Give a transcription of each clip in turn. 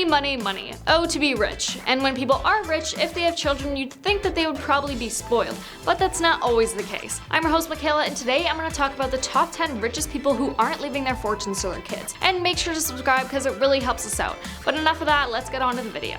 Money, money, money. Oh, to be rich. And when people are rich, if they have children, you'd think that they would probably be spoiled, but that's not always the case. I'm your host, Michaela, and today I'm going to talk about the top 10 richest people who aren't leaving their fortunes to their kids. And make sure to subscribe because it really helps us out. But enough of that, let's get on to the video.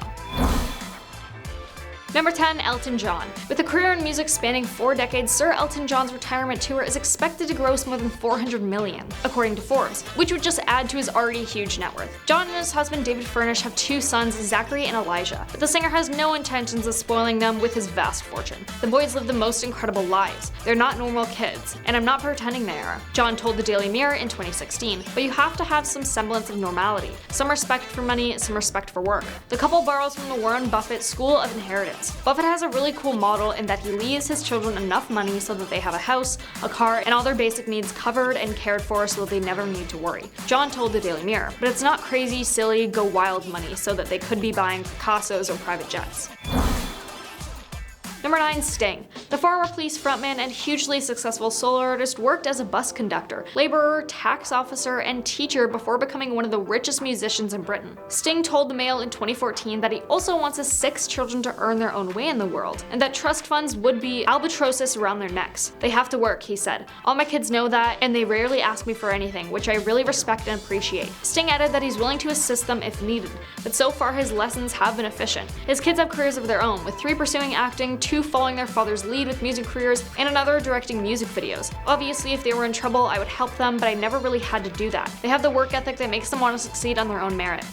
Number 10, Elton John. With a career in music spanning 4 decades, Sir Elton John's retirement tour is expected to gross more than $400 million, according to Forbes, which would just add to his already huge net worth. John and his husband David Furnish have 2 sons, Zachary and Elijah, but the singer has no intentions of spoiling them with his vast fortune. The boys live the most incredible lives. They're not normal kids, and I'm not pretending they are, John told the Daily Mirror in 2016, but you have to have some semblance of normality. Some respect for money, some respect for work. The couple borrows from the Warren Buffett School of Inheritance. Buffett has a really cool model in that he leaves his children enough money so that they have a house, a car, and all their basic needs covered and cared for so that they never need to worry, John told the Daily Mirror, but it's not crazy, silly, go wild money so that they could be buying Picassos or private jets. Number 9, Sting. The former Police frontman and hugely successful solo artist worked as a bus conductor, laborer, tax officer, and teacher before becoming one of the richest musicians in Britain. Sting told the Mail in 2014 that he also wants his 6 children to earn their own way in the world, and that trust funds would be albatrosses around their necks. They have to work, he said. All my kids know that, and they rarely ask me for anything, which I really respect and appreciate. Sting added that he's willing to assist them if needed, but so far his lessons have been efficient. His kids have careers of their own, with 3 pursuing acting, 2 following their father's lead with music careers, and another directing music videos. Obviously, if they were in trouble, I would help them, but I never really had to do that. They have the work ethic that makes them want to succeed on their own merit.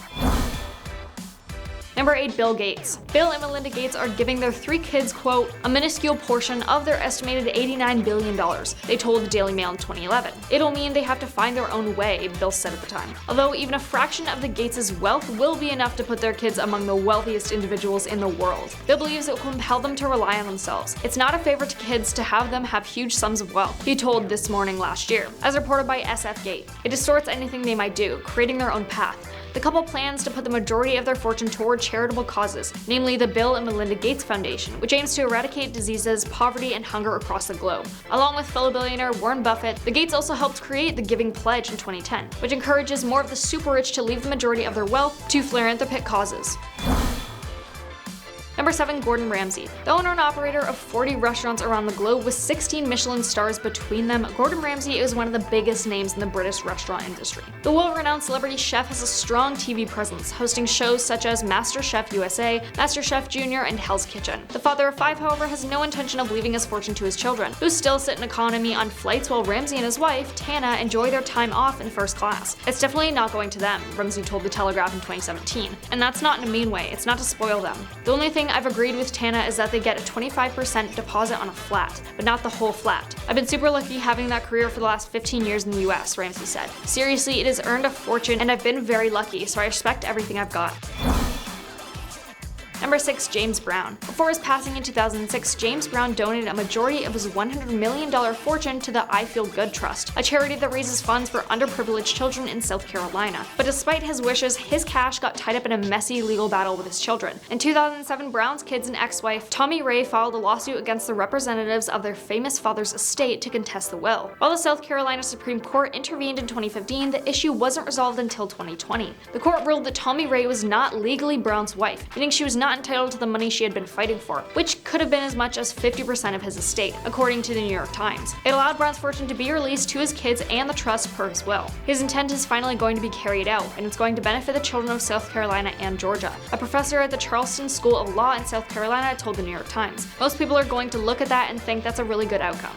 Number 8, Bill Gates. Bill and Melinda Gates are giving their 3 kids, quote, a minuscule portion of their estimated $89 billion, they told the Daily Mail in 2011. It'll mean they have to find their own way, Bill said at the time. Although even a fraction of the Gates' wealth will be enough to put their kids among the wealthiest individuals in the world. Bill believes it will compel them to rely on themselves. It's not a favor to kids to have them have huge sums of wealth, he told This Morning last year. As reported by SF Gate, it distorts anything they might do, creating their own path. The couple plans to put the majority of their fortune toward charitable causes, namely the Bill and Melinda Gates Foundation, which aims to eradicate diseases, poverty, and hunger across the globe. Along with fellow billionaire Warren Buffett, the Gates also helped create the Giving Pledge in 2010, which encourages more of the super rich to leave the majority of their wealth to philanthropic causes. Number 7, Gordon Ramsay. The owner and operator of 40 restaurants around the globe with 16 Michelin stars between them, Gordon Ramsay is one of the biggest names in the British restaurant industry. The well-renowned celebrity chef has a strong TV presence, hosting shows such as MasterChef USA, MasterChef Junior, and Hell's Kitchen. The father of 5, however, has no intention of leaving his fortune to his children, who still sit in economy on flights while Ramsay and his wife, Tana, enjoy their time off in first class. It's definitely not going to them, Ramsay told The Telegraph in 2017. And that's not in a mean way, it's not to spoil them. The only thing I've agreed with Tana is that they get a 25% deposit on a flat, but not the whole flat. I've been super lucky having that career for the last 15 years in the US, Ramsay said. Seriously, it has earned a fortune and I've been very lucky, so I respect everything I've got. Number 6, James Brown. Before his passing in 2006, James Brown donated a majority of his $100 million fortune to the I Feel Good Trust, a charity that raises funds for underprivileged children in South Carolina. But despite his wishes, his cash got tied up in a messy legal battle with his children. In 2007, Brown's kids and ex-wife, Tommy Ray, filed a lawsuit against the representatives of their famous father's estate to contest the will. While the South Carolina Supreme Court intervened in 2015, the issue wasn't resolved until 2020. The court ruled that Tommy Ray was not legally Brown's wife, meaning she was not entitled to the money she had been fighting for, which could have been as much as 50% of his estate, according to the New York Times. It allowed Brown's fortune to be released to his kids and the trust per his will. His intent is finally going to be carried out, and it's going to benefit the children of South Carolina and Georgia. A professor at the Charleston School of Law in South Carolina told the New York Times. Most people are going to look at that and think that's a really good outcome.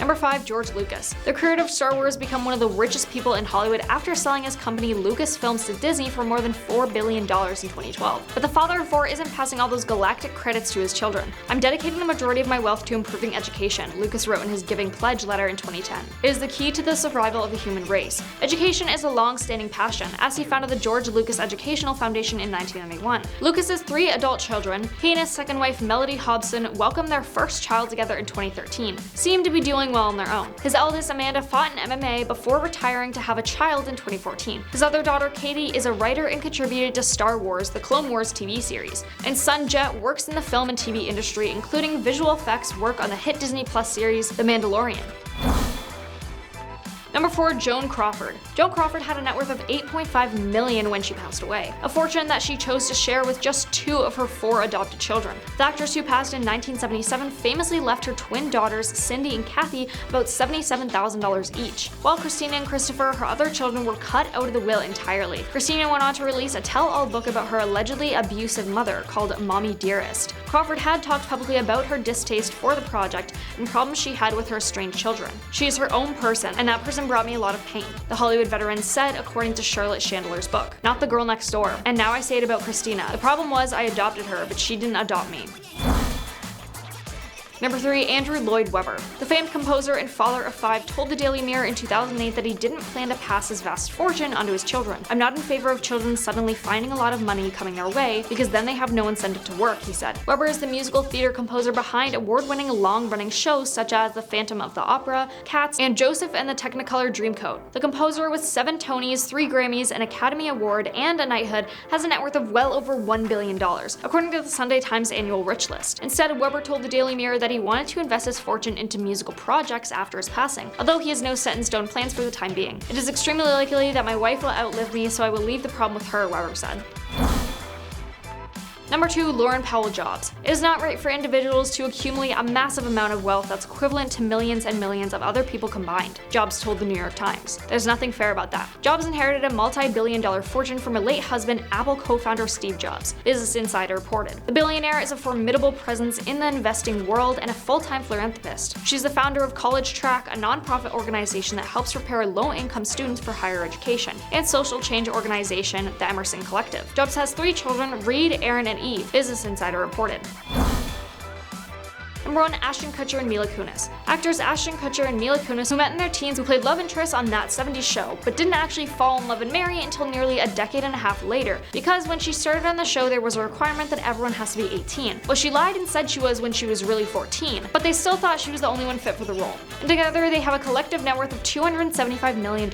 Number 5, George Lucas. The creator of Star Wars became one of the richest people in Hollywood after selling his company Lucasfilms to Disney for more than $4 billion in 2012. But the father of 4 isn't passing all those galactic credits to his children. I'm dedicating the majority of my wealth to improving education, Lucas wrote in his Giving Pledge letter in 2010. It is the key to the survival of the human race. Education is a long-standing passion, as he founded the George Lucas Educational Foundation in 1991. Lucas's 3 adult children, he and his second wife Melody Hobson, welcomed their first child together in 2013, seemed to be doing well on their own. His eldest, Amanda, fought in MMA before retiring to have a child in 2014. His other daughter, Katie, is a writer and contributed to Star Wars, the Clone Wars TV series. And son Jet works in the film and TV industry, including visual effects work on the hit Disney Plus series, The Mandalorian. Number 4. Joan Crawford. Joan Crawford had a net worth of $8.5 million when she passed away, a fortune that she chose to share with just 2 of her 4 adopted children. The actress, who passed in 1977, famously left her twin daughters, Cindy and Kathy, about $77,000 each, while Christina and Christopher, her other children, were cut out of the will entirely. Christina went on to release a tell-all book about her allegedly abusive mother called Mommy Dearest. Crawford had talked publicly about her distaste for the project and problems she had with her estranged children. She is her own person, and that person brought me a lot of pain, the Hollywood veteran said, according to Charlotte Chandler's book. Not the girl next door. And now I say it about Christina. The problem was I adopted her, but she didn't adopt me. Number 3. Andrew Lloyd Webber. The famed composer and father of 5 told the Daily Mirror in 2008 that he didn't plan to pass his vast fortune onto his children. "I'm not in favor of children suddenly finding a lot of money coming their way, because then they have no incentive to work," he said. Webber is the musical theater composer behind award-winning long-running shows such as The Phantom of the Opera, Cats, and Joseph and the Technicolor Dreamcoat. The composer, with 7 Tonys, 3 Grammys, an Academy Award, and a knighthood, has a net worth of well over $1 billion, according to the Sunday Times annual rich list. Instead, Webber told the Daily Mirror that he wanted to invest his fortune into musical projects after his passing, although he has no set-in-stone plans for the time being. "It is extremely likely that my wife will outlive me, so I will leave the problem with her," Webber said. Number 2. Lauren Powell Jobs. It is not right for individuals to accumulate a massive amount of wealth that's equivalent to millions and millions of other people combined, Jobs told the New York Times. "There's nothing fair about that." Jobs inherited a multi-billion-dollar fortune from her late husband, Apple co-founder Steve Jobs, Business Insider reported. The billionaire is a formidable presence in the investing world and a full-time philanthropist. She's the founder of College Track, a nonprofit organization that helps prepare low-income students for higher education, and social change organization, the Emerson Collective. Jobs has 3 children, Reed, Aaron, and Eve, Business Insider reported. Number 1. Ashton Kutcher and Mila Kunis. Actors Ashton Kutcher and Mila Kunis, who met in their teens, who played love interests on That 70s Show, but didn't actually fall in love and marry until nearly a decade and a half later, because when she started on the show there was a requirement that everyone has to be 18. Well, she lied and said she was when she was really 14, but they still thought she was the only one fit for the role. And together they have a collective net worth of $275 million.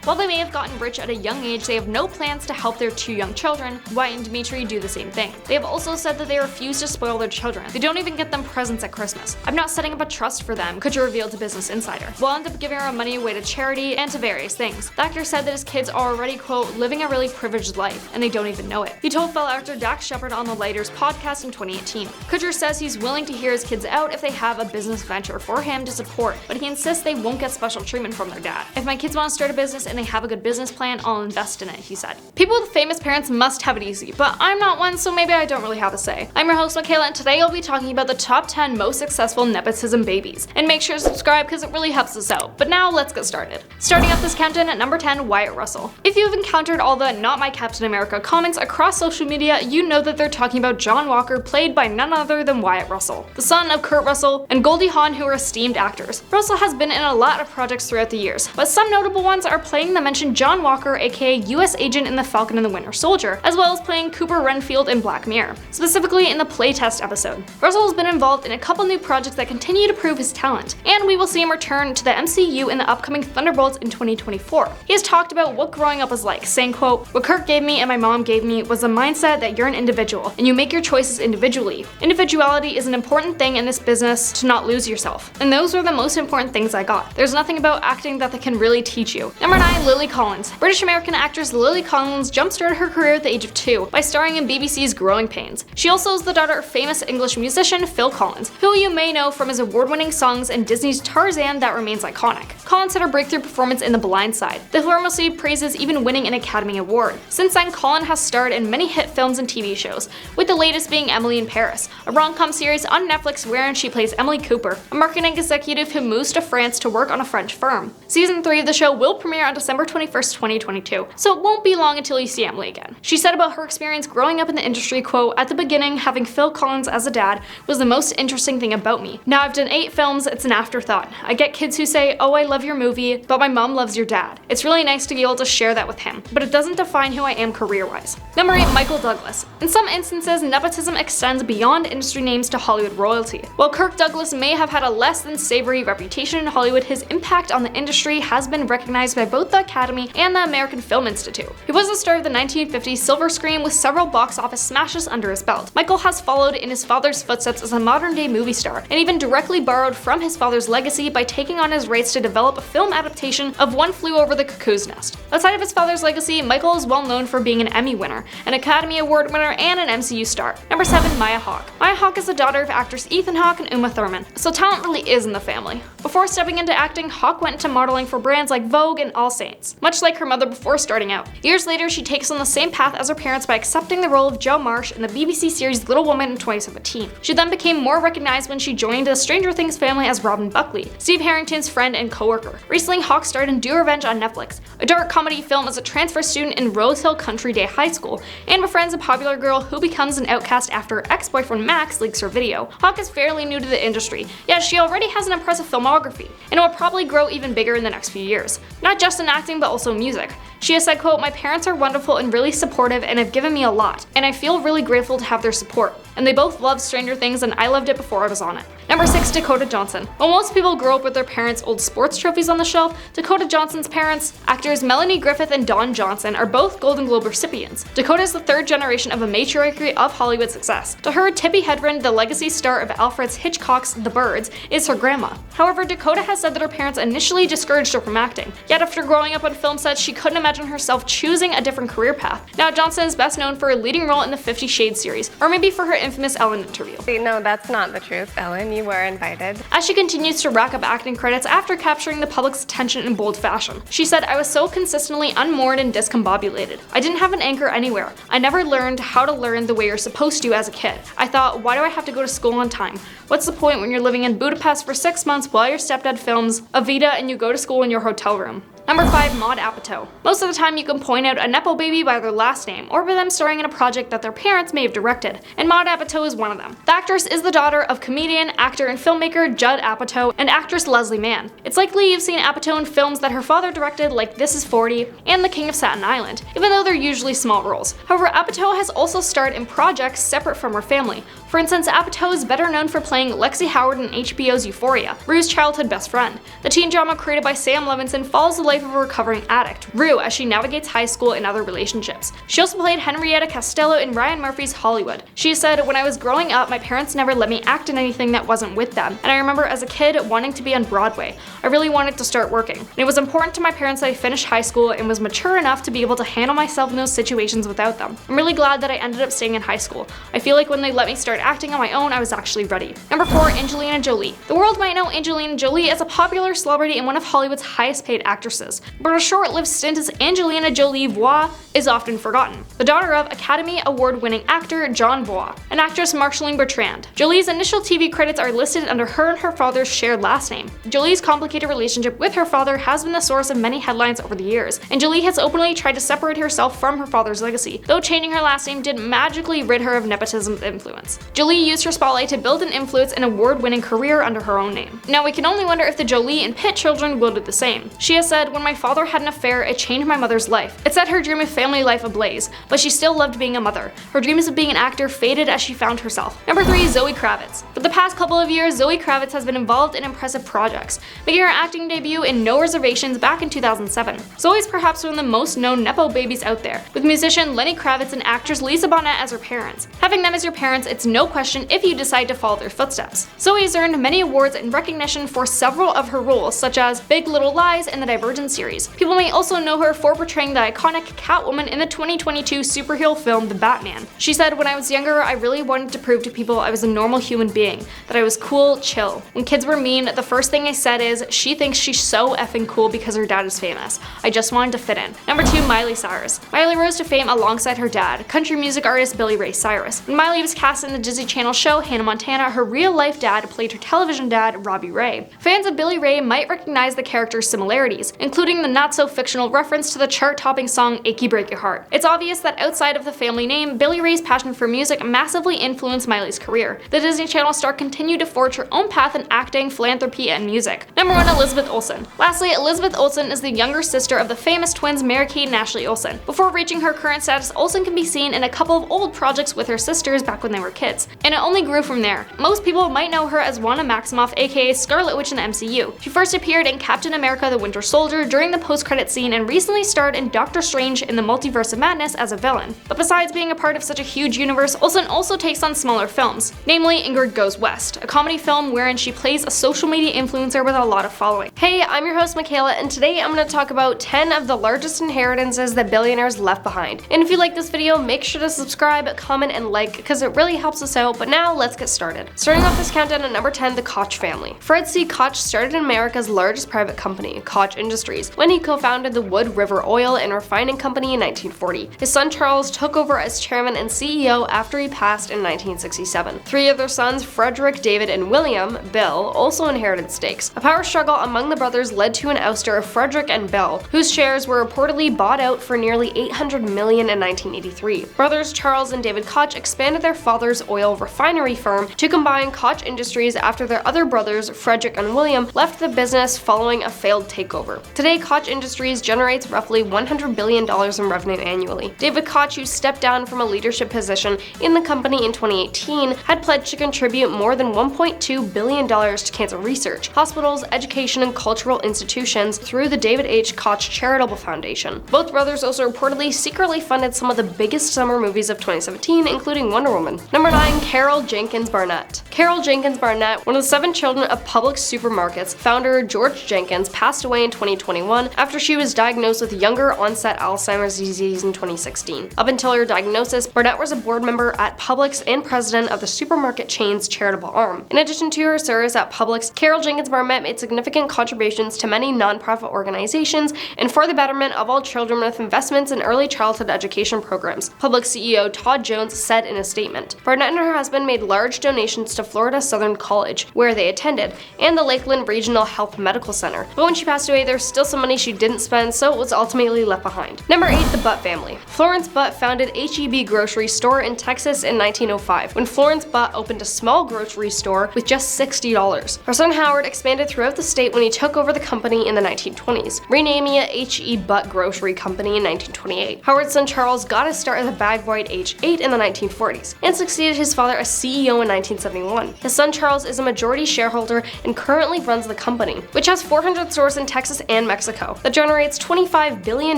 While they may have gotten rich at a young age, they have no plans to help their 2 young children. Wyatt and Dimitri do the same thing. They have also said that they refuse to spoil their children. They don't even get them presents at Christmas. "I'm not setting up a trust for them," Kutcher revealed to Business Insider. "We'll end up giving our money away to charity and to various things." The actor said that his kids are already, quote, "living a really privileged life, and they don't even know it." He told fellow actor Dax Shepard on The Lighters podcast in 2018. Kutcher says he's willing to hear his kids out if they have a business venture for him to support, but he insists they won't get special treatment from their dad. "If my kids want to start a business and they have a good business plan, I'll invest in it," he said. People with famous parents must have it easy, but I'm not one, so maybe I don't really have a say. I'm your host, Michaela, and today I'll be talking about the top 10 most successful nepotism babies. And make sure to subscribe because it really helps us out. But now let's get started. Starting off this countdown at number 10, Wyatt Russell. If you've encountered all the "Not My Captain America" comments across social media, you know that they're talking about John Walker, played by none other than Wyatt Russell, the son of Kurt Russell and Goldie Hawn, who are esteemed actors. Russell has been in a lot of projects throughout the years, but some notable ones are playing the mentioned John Walker, aka US agent in The Falcon and the Winter Soldier, as well as playing Cooper Renfield in Black Mirror, specifically in the playtest episode. Russell has been involved in a couple new projects that continue to prove his talent, and we will see him return to the MCU in the upcoming Thunderbolts in 2024. He has talked about what growing up was like, saying, quote, "What Kirk gave me and my mom gave me was the mindset that you're an individual, and you make your choices individually. Individuality is an important thing in this business, to not lose yourself. And those are the most important things I got. There's nothing about acting that they can really teach you." Number 9, Lily Collins. British-American actress Lily Collins jump-started her career at the age of 2 by starring in BBC's Growing Pains. She also is the daughter of famous English musician Phil Collins, who you may know from his award-winning songs and Disney's Tarzan that remains iconic. Collins had a breakthrough performance in The Blind Side. The film received praises, even winning an Academy Award. Since then, Collins has starred in many hit films and TV shows, with the latest being Emily in Paris, a rom-com series on Netflix wherein she plays Emily Cooper, a marketing executive who moves to France to work on a French firm. Season 3 of the show will premiere on December 21st, 2022, so it won't be long until you see Emily again. She said about her experience growing up in the industry, quote, "At the beginning, having Phil Collins as a dad was the most interesting thing about me. Now I've done 8 films, it's an afterthought. I get kids who say, 'Oh, I love your movie, but my mom loves your dad.' It's really nice to be able to share that with him, but it doesn't define who I am career-wise." Number 8, Michael Douglas. In some instances, nepotism extends beyond industry names to Hollywood royalty. While Kirk Douglas may have had a less than savory reputation in Hollywood, his impact on the industry has been recognized by both the Academy and the American Film Institute. He was the star of the 1950s silver screen with several box office smashes under his belt. Michael has followed in his father's footsteps as a modern-day movie movie star, and even directly borrowed from his father's legacy by taking on his rights to develop a film adaptation of One Flew Over the Cuckoo's Nest. Outside of his father's legacy, Michael is well known for being an Emmy winner, an Academy Award winner, and an MCU star. Number 7. Maya Hawke. Maya Hawke is the daughter of actors Ethan Hawke and Uma Thurman, so talent really is in the family. Before stepping into acting, Hawke went into modeling for brands like Vogue and All Saints, much like her mother before starting out. Years later, she takes on the same path as her parents by accepting the role of Jo Marsh in the BBC series Little Women in 2017. She then became more recognized when she joined the Stranger Things family as Robin Buckley, Steve Harrington's friend and co-worker. Recently, Hawke starred in Do Revenge on Netflix, a dark comedy film as a transfer student in Rose Hill Country Day High School, and befriends a popular girl who becomes an outcast after her ex-boyfriend Max leaks her video. Hawke is fairly new to the industry, yet she already has an impressive filmography, and will probably grow even bigger in the next few years. Not just in acting, but also music. She has said, quote, "My parents are wonderful and really supportive and have given me a lot, and I feel really grateful to have their support. And they both love Stranger Things and I loved it before I was on it." Number 6. Dakota Johnson. While most people grow up with their parents' old sports trophies on the shelf, Dakota Johnson's parents, actors Melanie Griffith and Don Johnson, are both Golden Globe recipients. Dakota is the third generation of a matriarchy of Hollywood success. To her, Tippi Hedren, the legacy star of Alfred Hitchcock's The Birds, is her grandma. However, Dakota has said that her parents initially discouraged her from acting, yet after growing up on film sets, she couldn't imagine herself choosing a different career path. Now, Johnson is best known for a leading role in the 50 Shades series, or maybe for her infamous Ellen interview. No, that's not the truth, Ellen. You were invited. As she continues to rack up acting credits after capturing the public's attention in bold fashion. She said, "I was so consistently unmoored and discombobulated. I didn't have an anchor anywhere. I never learned how to learn the way you're supposed to as a kid. I thought, why do I have to go to school on time? What's the point when you're living in Budapest for 6 months while your stepdad films Evita and you go to school in your hotel room?" Number 5. Maude Apatow. Most of the time you can point out a nepo baby by their last name, or by them starring in a project that their parents may have directed, and Maude Apatow is one of them. The actress is the daughter of comedian, actor, and filmmaker Judd Apatow and actress Leslie Mann. It's likely you've seen Apatow in films that her father directed like This Is 40 and The King of Staten Island, even though they're usually small roles. However, Apatow has also starred in projects separate from her family. For instance, Apatow is better known for playing Lexi Howard in HBO's Euphoria, Rue's childhood best friend. The teen drama created by Sam Levinson follows the life of a recovering addict, Rue, as she navigates high school and other relationships. She also played Henrietta Costello in Ryan Murphy's Hollywood. She said, "When I was growing up, my parents never let me act in anything that wasn't with them, and I remember as a kid wanting to be on Broadway. I really wanted to start working. And it was important to my parents that I finish high school and was mature enough to be able to handle myself in those situations without them. I'm really glad that I ended up staying in high school. I feel like when they let me start acting on my own, I was actually ready." Number 4. Angelina Jolie. The world might know Angelina Jolie as a popular celebrity and one of Hollywood's highest paid actresses, but her short-lived stint as Angelina Jolie Voix is often forgotten. The daughter of Academy Award-winning actor John Voight and actress Marceline Bertrand. Jolie's initial TV credits are listed under her and her father's shared last name. Jolie's complicated relationship with her father has been the source of many headlines over the years, and Jolie has openly tried to separate herself from her father's legacy, though changing her last name didn't magically rid her of nepotism's influence. Jolie used her spotlight to build an influence and award-winning career under her own name. Now we can only wonder if the Jolie and Pitt children will do the same. She has said, "When my father had an affair, it changed my mother's life. It set her dream of family life ablaze, but she still loved being a mother. Her dreams of being an actor faded as she found herself." Number 3. Zoe Kravitz. For the past couple of years, Zoe Kravitz has been involved in impressive projects, making her acting debut in No Reservations back in 2007. Zoe is perhaps one of the most known nepo babies out there, with musician Lenny Kravitz and actress Lisa Bonet as her parents. Having them as your parents, it's no question if you decide to follow their footsteps. Zoe has earned many awards and recognition for several of her roles, such as Big Little Lies and the Divergent series. People may also know her for portraying the iconic Catwoman in the 2022 superhero film The Batman. She said, "When I was younger, I really wanted to prove to people I was a normal human being, that I was cool, chill. When kids were mean, the first thing I said is, she thinks she's so effing cool because her dad is famous. I just wanted to fit in." Number 2. Miley Cyrus. Miley rose to fame alongside her dad, country music artist Billy Ray Cyrus. When Miley was cast in the Disney Channel show Hannah Montana, her real-life dad played her television dad, Robbie Ray. Fans of Billy Ray might recognize the character's similarities, including the not-so-fictional reference to the chart-topping song Achy Break Your Heart. It's obvious that outside of the family name, Billy Ray's passion for music massively influenced Miley's career. The Disney Channel star continued to forge her own path in acting, philanthropy, and music. Number 1. Elizabeth Olsen. Lastly, Elizabeth Olsen is the younger sister of the famous twins Mary-Kate and Ashley Olsen. Before reaching her current status, Olsen can be seen in a couple of old projects with her sisters back when they were kids, and it only grew from there. Most people might know her as Wanda Maximoff, aka Scarlet Witch in the MCU. She first appeared in Captain America: The Winter Soldier character during the post-credit scene and recently starred in Doctor Strange in the Multiverse of Madness as a villain. But besides being a part of such a huge universe, Olsen also takes on smaller films, namely Ingrid Goes West, a comedy film wherein she plays a social media influencer with a lot of following. Hey, I'm your host Michaela, and today I'm going to talk about 10 of the largest inheritances that billionaires left behind. And if you like this video, make sure to subscribe, comment, and like, because it really helps us out. But now let's get started. Starting off this countdown at number 10, the Koch family. Fred C. Koch started America's largest private company, Koch Industries, when he co-founded the Wood River Oil and Refining Company in 1940. His son Charles took over as chairman and CEO after he passed in 1967. Three of their sons, Frederick, David, and William, Bill, also inherited stakes. A power struggle among the brothers led to an ouster of Frederick and Bill, whose shares were reportedly bought out for nearly $800 million in 1983. Brothers Charles and David Koch expanded their father's oil refinery firm to combine Koch Industries after their other brothers, Frederick and William, left the business following a failed takeover. Today, Koch Industries generates roughly $100 billion in revenue annually. David Koch, who stepped down from a leadership position in the company in 2018, had pledged to contribute more than $1.2 billion to cancer research, hospitals, education, and cultural institutions through the David H. Koch Charitable Foundation. Both brothers also reportedly secretly funded some of the biggest summer movies of 2017, including Wonder Woman. Number 9, Carol Jenkins Burnett. Carol Jenkins Burnett, one of the 7 children of Publix supermarkets, founder George Jenkins, passed away in 2021 after she was diagnosed with younger onset Alzheimer's disease in 2016. Up until her diagnosis, Burnett was a board member at Publix and president of the supermarket chain's charitable arm. In addition to her service at Publix, Carol Jenkins Burnett made significant contributions to many nonprofit organizations and for the betterment of all children with investments in early childhood education programs, Publix CEO Todd Jones said in a statement. Burnett and her husband made large donations to Florida Southern College, where they attended, and the Lakeland Regional Health Medical Center. But when she passed away, there's still some money she didn't spend, so it was ultimately left behind. Number 8, the Butt family. Florence Butt founded H-E-B grocery store in Texas in 1905, when Florence Butt opened a small grocery store with just $60. Her son Howard expanded throughout the state when he took over the company in the 1920s, renaming it H-E Butt Grocery Company in 1928. Howard's son Charles got his start as a bag boy at age 8 in the 1940s, and succeeded his father as CEO in 1971. His son Charles is a majority shareholder and currently runs the company, which has 400 stores in Texas and Mexico, that generates $25 billion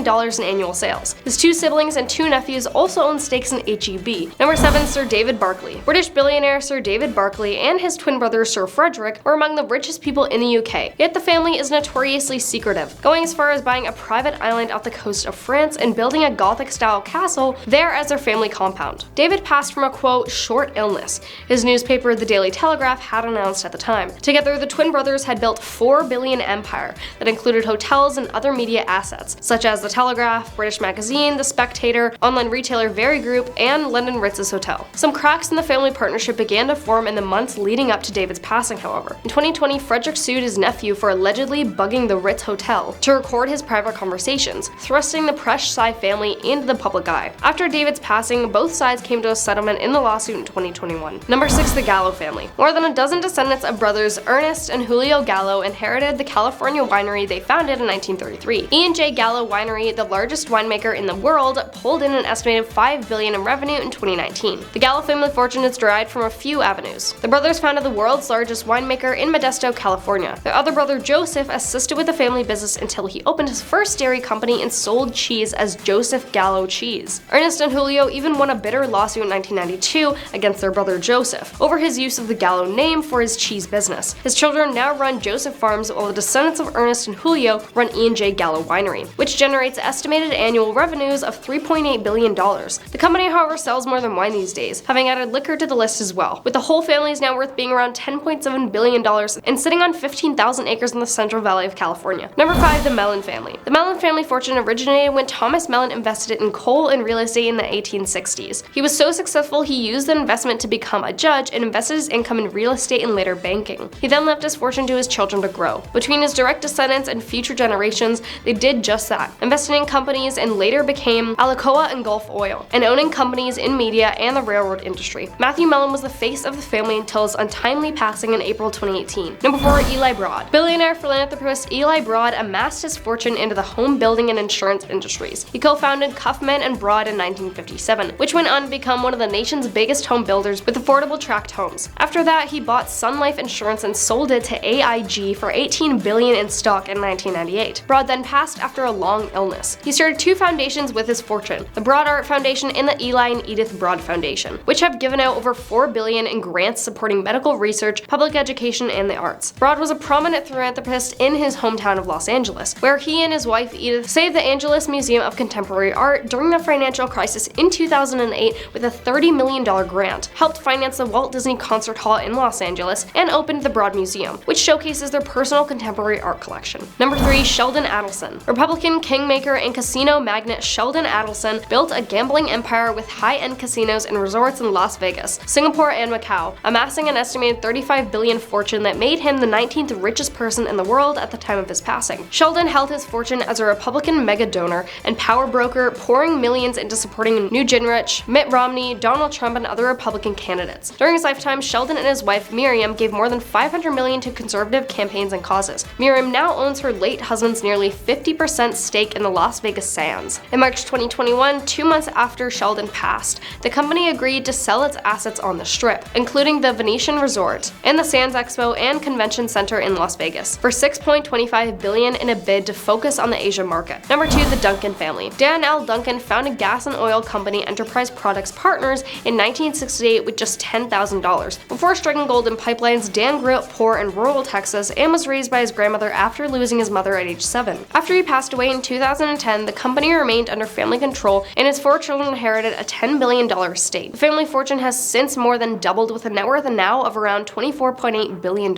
in annual sales. His 2 siblings and 2 nephews also own stakes in H-E-B. Number 7, Sir David Barkley. British billionaire Sir David Barkley and his twin brother Sir Frederick were among the richest people in the UK, yet the family is notoriously secretive, going as far as buying a private island off the coast of France and building a Gothic-style castle there as their family compound. David passed from a, quote, short illness, his newspaper The Daily Telegraph had announced at the time. Together, the twin brothers had built $4 billion empire that included hotels and other media assets, such as The Telegraph, British Magazine, The Spectator, online retailer Very Group, and London Ritz's Hotel. Some cracks in the family partnership began to form in the months leading up to David's passing, however. In 2020, Frederick sued his nephew for allegedly bugging the Ritz Hotel to record his private conversations, thrusting the Presh-Sy family into the public eye. After David's passing, both sides came to a settlement in the lawsuit in 2021. Number 6, the Gallo family. More than a dozen descendants of brothers Ernest and Julio Gallo inherited the California winery they founded in 1933. E&J Gallo Winery, the largest winemaker in the world, pulled in an estimated $5 billion in revenue in 2019. The Gallo family fortune is derived from a few avenues. The brothers founded the world's largest winemaker in Modesto, California. Their other brother Joseph assisted with the family business until he opened his first dairy company and sold cheese as Joseph Gallo Cheese. Ernest and Julio even won a bitter lawsuit in 1992 against their brother Joseph over his use of the Gallo name for his cheese business. His children now run Joseph Farms, while the descendants of Ernest and Julio run E&J Gallo Winery, which generates estimated annual revenues of $3.8 billion. The company, however, sells more than wine these days, having added liquor to the list as well, with the whole family's net worth being around $10.7 billion and sitting on 15,000 acres in the Central Valley of California. Number 5, the Mellon family. The Mellon family fortune originated when Thomas Mellon invested in coal and real estate in the 1860s. He was so successful he used the investment to become a judge and invested his income in real estate and later banking. He then left his fortune to his children to grow. Between his direct descendants and future generations, they did just that, investing in companies and later became Alcoa and Gulf Oil, and owning companies in media and the railroad industry. Matthew Mellon was the face of the family until his untimely passing in April 2018. Number 4, Eli Broad. Billionaire philanthropist Eli Broad amassed his fortune into the home building and insurance industries. He co-founded Kaufman and Broad in 1957, which went on to become one of the nation's biggest home builders with affordable tract homes. After that, he bought Sun Life Insurance and sold it to AIG for $18 billion in stock in 1999. 1998. Broad then passed after a long illness. He started 2 foundations with his fortune, the Broad Art Foundation and the Eli and Edith Broad Foundation, which have given out over $4 billion in grants supporting medical research, public education, and the arts. Broad was a prominent philanthropist in his hometown of Los Angeles, where he and his wife Edith saved the Angeles Museum of Contemporary Art during the financial crisis in 2008 with a $30 million grant, helped finance the Walt Disney Concert Hall in Los Angeles, and opened the Broad Museum, which showcases their personal contemporary art collection. Number 3. Sheldon Adelson. Republican kingmaker and casino magnate Sheldon Adelson built a gambling empire with high-end casinos and resorts in Las Vegas, Singapore, and Macau, amassing an estimated $35 billion fortune that made him the 19th richest person in the world at the time of his passing. Sheldon held his fortune as a Republican mega donor and power broker, pouring millions into supporting Newt Gingrich, Mitt Romney, Donald Trump, and other Republican candidates. During his lifetime, Sheldon and his wife Miriam gave more than $500 million to conservative campaigns and causes. Miriam now owns her late husband's nearly 50% stake in the Las Vegas Sands. In March 2021, 2 months after Sheldon passed, the company agreed to sell its assets on the Strip, including the Venetian Resort and the Sands Expo and Convention Center in Las Vegas, for $6.25 billion in a bid to focus on the Asia market. Number 2. The Duncan Family. Dan L. Duncan founded gas and oil company Enterprise Products Partners in 1968 with just $10,000. Before striking gold in pipelines, Dan grew up poor in rural Texas and was raised by his grandmother after losing his mother at age 7. After he passed away in 2010, the company remained under family control, and his 4 children inherited a $10 billion estate. The family fortune has since more than doubled, with a net worth now of around $24.8 billion.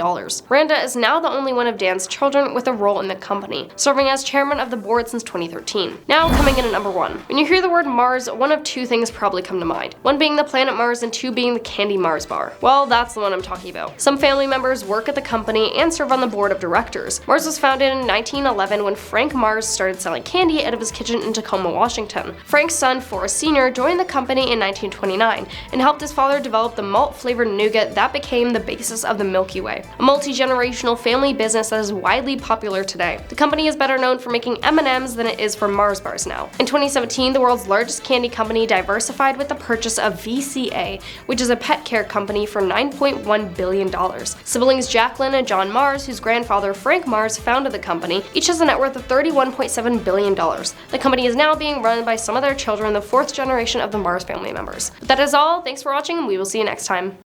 Randa is now the only one of Dan's children with a role in the company, serving as chairman of the board since 2013. Now coming in at number 1. When you hear the word Mars, one of 2 things probably come to mind. 1 being the planet Mars and 2 being the candy Mars bar. Well, that's the one I'm talking about. Some family members work at the company and serve on the board of directors. Mars was founded in 1911 when Frank Mars started selling candy out of his kitchen in Tacoma, Washington. Frank's son, Forrest Sr., joined the company in 1929 and helped his father develop the malt-flavored nougat that became the basis of the Milky Way, a multi-generational family business that is widely popular today. The company is better known for making M&Ms than it is for Mars bars now. In 2017, the world's largest candy company diversified with the purchase of VCA, which is a pet care company, for $9.1 billion. Siblings Jacqueline and John Mars, whose grandfather Frank Mars founded the company, each has a net worth of $31.7 billion. The company is now being run by some of their children, the 4th generation of the Mars family members. But that is all. Thanks for watching, and we will see you next time.